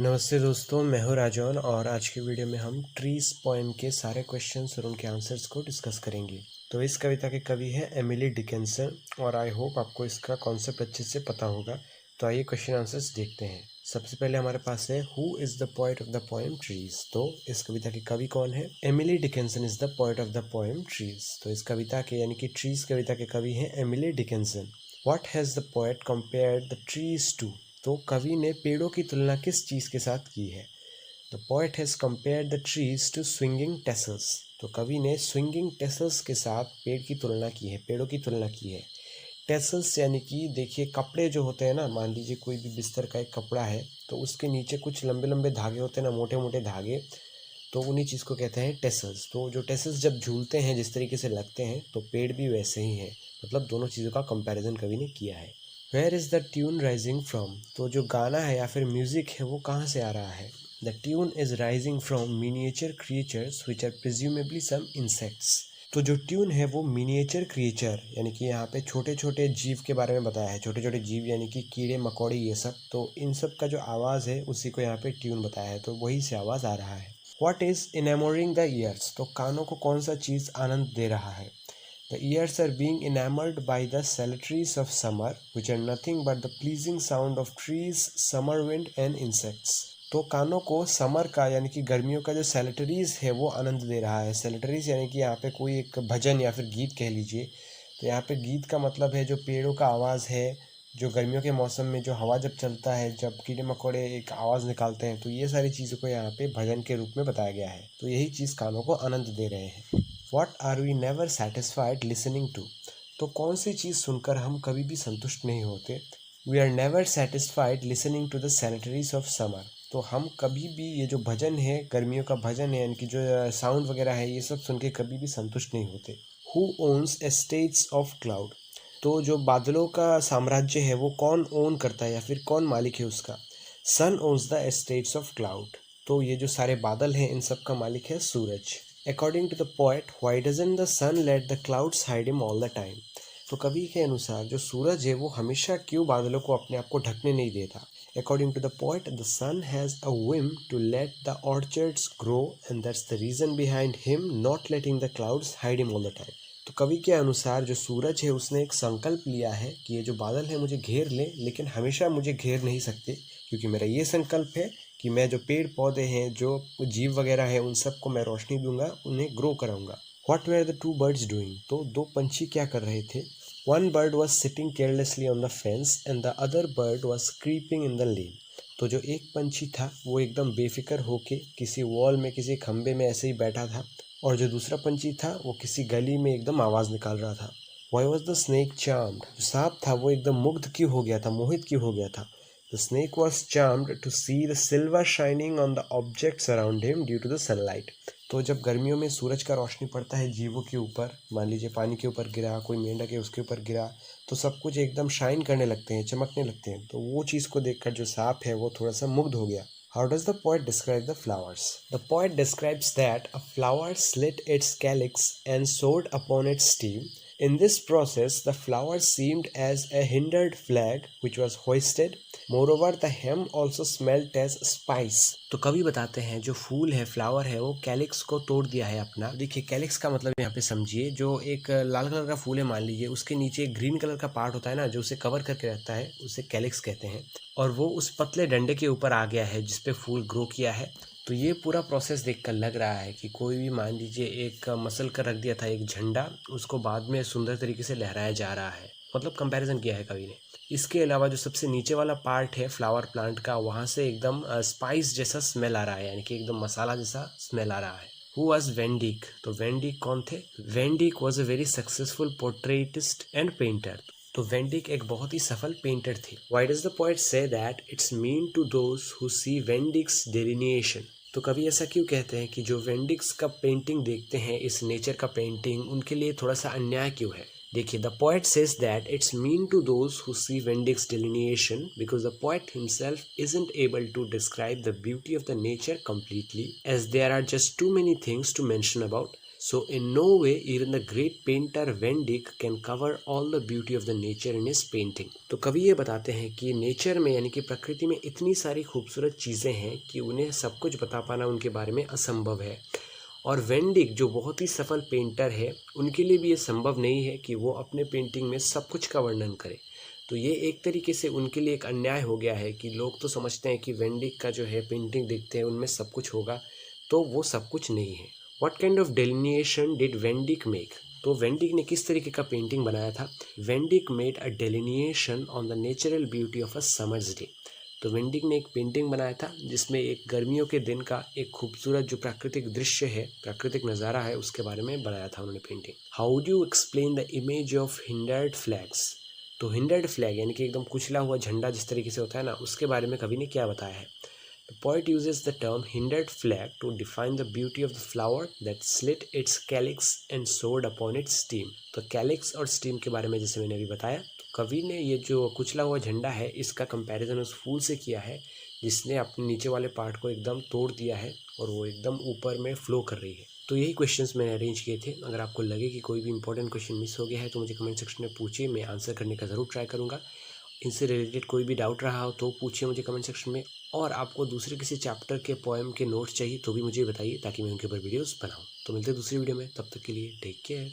नमस्ते दोस्तों, मैं हूं राजौन और आज की वीडियो में हम ट्रीज पोएम के सारे क्वेश्चंस और उनके आंसर्स को डिस्कस करेंगे। तो इस कविता के कवि है एमिली डिकिंसन और आई होप आपको इसका कॉन्सेप्ट अच्छे से पता होगा। तो आइए क्वेश्चन आंसर्स देखते हैं। सबसे पहले हमारे पास है who is the poet of the poem trees. तो इस कविता के कवि कौन है? Emily Dickinson is the poet of the poem trees. तो इस कविता के यानी कि ट्रीज कविता के कवि हैं Emily Dickinson. What has the poet compared the trees to. तो कवि ने पेड़ों की तुलना किस चीज़ के साथ की है? The poet has compared the trees to swinging tassels. तो कवि ने स्विंगिंग टेसल्स के साथ पेड़ की तुलना की है, पेड़ों की तुलना की है। टेसल्स यानी कि देखिए कपड़े जो होते हैं ना, मान लीजिए कोई भी बिस्तर का एक कपड़ा है तो उसके नीचे कुछ लंबे लंबे धागे होते हैं ना, मोटे मोटे धागे, तो उन्हीं चीज़ को कहते हैं टेसल्स। तो जो टेसल्स जब झूलते हैं जिस तरीके से लगते हैं तो पेड़ भी वैसे ही हैं। मतलब दोनों चीज़ों का कंपैरिजन कवि ने किया है। Where is the tune rising from. तो जो गाना है या फिर म्यूज़िक है वो कहाँ से आ रहा है? The tune is rising from miniature creatures which are presumably some insects. तो जो ट्यून है वो मिनिएचर क्रिएचर यानी कि यहाँ पे छोटे छोटे जीव के बारे में बताया है। छोटे छोटे जीव यानी कि कीड़े मकोड़े ये सब, तो इन सब का जो आवाज़ है उसी को यहाँ पे ट्यून बताया है, तो वही से आवाज़ आ रहा है। What is enamouring the ears. तो कानों को कौन सा चीज़ आनंद दे रहा है? The ears are being enamored by the salutaries of summer, which are nothing but the pleasing sound of trees, summer wind and insects. तो कानों को समर का यानी कि गर्मियों का जो सैलटरीज है वो आनंद दे रहा है। सैलटरीज यानी कि यहाँ पे कोई एक भजन या फिर गीत कह लीजिए। तो यहाँ पे गीत का मतलब है जो पेड़ों का आवाज़ है, जो गर्मियों के मौसम में जो हवा जब चलता है, जब कीड़े मकोड़े एक आवाज़ निकालते हैं, तो ये सारी चीज़ों को यहाँ पे भजन के रूप में बताया गया है। तो यही चीज़ कानों को आनंद दे रहे हैं। What are we never satisfied listening to। तो कौन सी चीज़ सुनकर हम कभी भी संतुष्ट नहीं होते? We are never satisfied listening to the salutaries of summer। तो हम कभी भी ये जो भजन है, गर्मियों का भजन है यानी कि जो साउंड वगैरह है, ये सब सुन के कभी भी संतुष्ट नहीं होते। Who owns estates of cloud। तो जो बादलों का साम्राज्य है वो कौन ओन करता है या फिर कौन मालिक है उसका? सन owns the estates of cloud। तो ये जो सारे बादल हैं इन सब का मालिक है सूरज। According to the poet, why doesn't the sun let the clouds hide him all the time। तो कवि के अनुसार जो सूरज है वो हमेशा क्यों बादलों को अपने आप को ढकने नहीं देता? According to the poet, the sun has a whim to let the orchards grow and that's the reason behind him not letting the clouds hide him all the time। तो कवि के अनुसार जो सूरज है उसने एक संकल्प लिया है कि ये जो बादल है मुझे घेर ले, लेकिन हमेशा मुझे घेर नहीं सकते, क्योंकि मेरा ये संकल्प है कि मैं जो पेड़ पौधे हैं, जो जीव वगैरह हैं, उन सबको मैं रोशनी दूंगा, उन्हें ग्रो कराऊंगा। What were the two birds doing. तो दो पंछी क्या कर रहे थे? One bird was sitting carelessly on the fence and the other bird was creeping in the lane. तो जो एक पंछी था वो एकदम बेफिक्र होके किसी वॉल में, किसी खंबे में ऐसे ही बैठा था, और जो दूसरा पंछी था वो किसी गली में एकदम आवाज़ निकाल रहा था। Why was the snake charmed. जो सांप था वो एकदम मुग्ध क्यों हो गया था, मोहित क्यों हो गया था? The snake was charmed to see the silver shining on the objects around him due to the sunlight। तो जब गर्मियों में सूरज का रोशनी पड़ता है जीवों के ऊपर, मान लीजिए पानी के ऊपर गिरा, कोई मेंढक है उसके ऊपर गिरा, तो सब कुछ एकदम शाइन करने लगते हैं, चमकने लगते हैं। तो वो चीज़ को देखकर जो सांप है वो थोड़ा सा मुग्ध हो गया। How does the poet describe the flowers? The poet describes that a flower slit its calyx and soared upon its stem. In this process, the flower seemed as a hindered flag which was hoisted. Moreover, the hem also smelt as spice। तो कवि बताते हैं जो फूल है, flower है, वो calyx को तोड़ दिया है अपना। देखिए कैलिक्स का मतलब यहाँ पे समझिए, जो एक लाल कलर का फूल है मान लीजिए, उसके नीचे एक ग्रीन कलर का पार्ट होता है ना, जो उसे कवर करके रहता है, उसे कैलिक्स कहते हैं। और वो उस पतले डंडे के ऊपर आ गया है जिसपे फूल ग्रो किया है। तो ये पूरा प्रोसेस देखकर लग रहा है कि कोई भी मान लीजिए एक मसल कर रख दिया था एक झंडा, उसको बाद में सुंदर तरीके से लहराया जा रहा है। मतलब कंपैरिजन किया है कवि ने। इसके अलावा जो सबसे नीचे वाला पार्ट है फ्लावर प्लांट का, वहाँ से एकदम स्पाइस जैसा स्मेल आ रहा है, यानी कि एकदम मसाला जैसा स्मेल आ रहा है। Who was Van Dyck. तो वैन डिक कौन थे? Van Dyck was a very successful portraitist and painter. तो वैन डिक एक बहुत ही सफल पेंटर थे। Why does the poet say that it's mean to those who see Van Dyck's delineation. तो कभी ऐसा क्यों कहते हैं कि जो वैन डिक्स का पेंटिंग देखते हैं, इस नेचर का पेंटिंग, उनके लिए थोड़ा सा अन्याय क्यों है? देखिए, the poet says that it's mean to those who see Van Dyck's delineation because the poet himself isn't able to describe the beauty of the nature completely as there are just too many things to mention about, So in no way even the great painter Van Dyck can cover all the beauty of the nature in his painting. तो कवि ये बताते हैं कि nature में यानी कि प्रकृति में इतनी सारी खूबसूरत चीज़ें हैं कि उन्हें सब कुछ बता पाना उनके बारे में असंभव है। और वैन डिक जो बहुत ही सफल पेंटर है, उनके लिए भी ये संभव नहीं है कि वो अपने पेंटिंग में सब कुछ का वर्णन करे। तो ये एक तरीके से उनके लिए एक अन्याय हो गया है कि लोग तो समझते हैं कि वैन डिक का जो है पेंटिंग देखते हैं उनमें सब कुछ होगा, तो वो सब कुछ नहीं है। What kind of delineation did Van Dyck make? तो वैन डिक ने किस तरीके का पेंटिंग बनाया था? Van Dyck made a delineation on the natural beauty of a summer's day. तो वैन डिक ने एक पेंटिंग बनाया था जिसमें एक गर्मियों के दिन का एक खूबसूरत जो प्राकृतिक दृश्य है, प्राकृतिक नज़ारा है, उसके बारे में बनाया था उन्होंने painting. How do you explain the image of hindered flags? तो हिंडर्ड फ्लैग यानी कि एकदम कुचला हुआ झंडा जिस तरीके से होता है ना, उसके बारे में कवि ने क्या बताया है? The poet uses the term hindered flag to define the beauty of the flower that slit its calyx and soared upon its stem. तो calyx और stem के बारे में जैसे मैंने अभी बताया, तो कवि ने ये जो कुचला हुआ झंडा है इसका कंपैरिजन उस फूल से किया है जिसने अपने नीचे वाले पार्ट को एकदम तोड़ दिया है और वो एकदम ऊपर में फ्लो कर रही है। तो यही क्वेश्चंस मैंने अरेंज किए थे। अगर आपको लगे कि कोई भी इंपॉर्टेंट क्वेश्चन मिस हो गया है तो मुझे कमेंट सेक्शन में पूछिए, मैं आंसर करने का ज़रूर ट्राई करूँगा। इनसे रिलेटेड कोई भी डाउट रहा हो तो पूछिए मुझे कमेंट सेक्शन में, और आपको दूसरे किसी चैप्टर के पोएम के नोट्स चाहिए तो भी मुझे बताइए ताकि मैं उनके ऊपर वीडियोस बनाऊं। तो मिलते हैं दूसरी वीडियो में, तब तक के लिए टेक केयर।